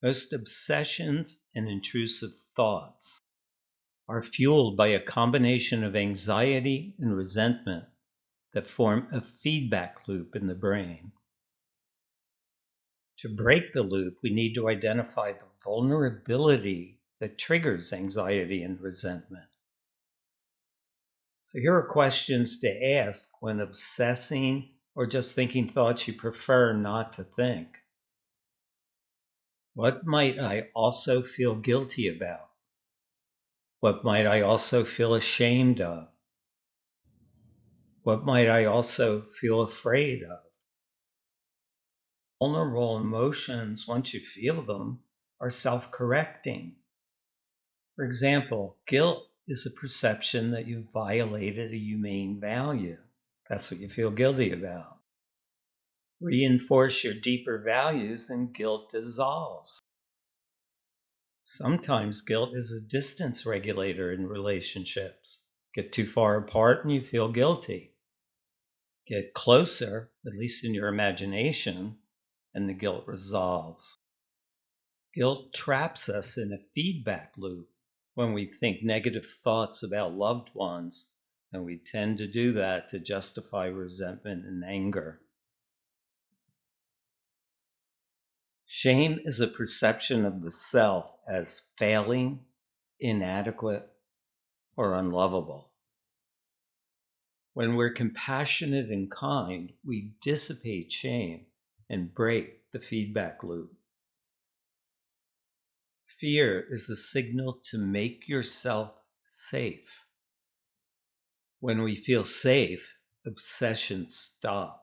Most obsessions and intrusive thoughts are fueled by a combination of anxiety and resentment that form a feedback loop in the brain. To break the loop, we need to identify the vulnerability that triggers anxiety and resentment. So here are questions to ask when obsessing or just thinking thoughts you prefer not to think. What might I also feel guilty about? What might I also feel ashamed of? What might I also feel afraid of? Vulnerable emotions, once you feel them, are self-correcting. For example, guilt is a perception that you violated a humane value. That's what you feel guilty about. Reinforce your deeper values and guilt dissolves. Sometimes guilt is a distance regulator in relationships. Get too far apart and you feel guilty. Get closer, at least in your imagination, and the guilt resolves. Guilt traps us in a feedback loop when we think negative thoughts about loved ones, and we tend to do that to justify resentment and anger. Shame is a perception of the self as failing, inadequate, or unlovable. When we're compassionate and kind, we dissipate shame and break the feedback loop. Fear is the signal to make yourself safe. When we feel safe, obsession stops.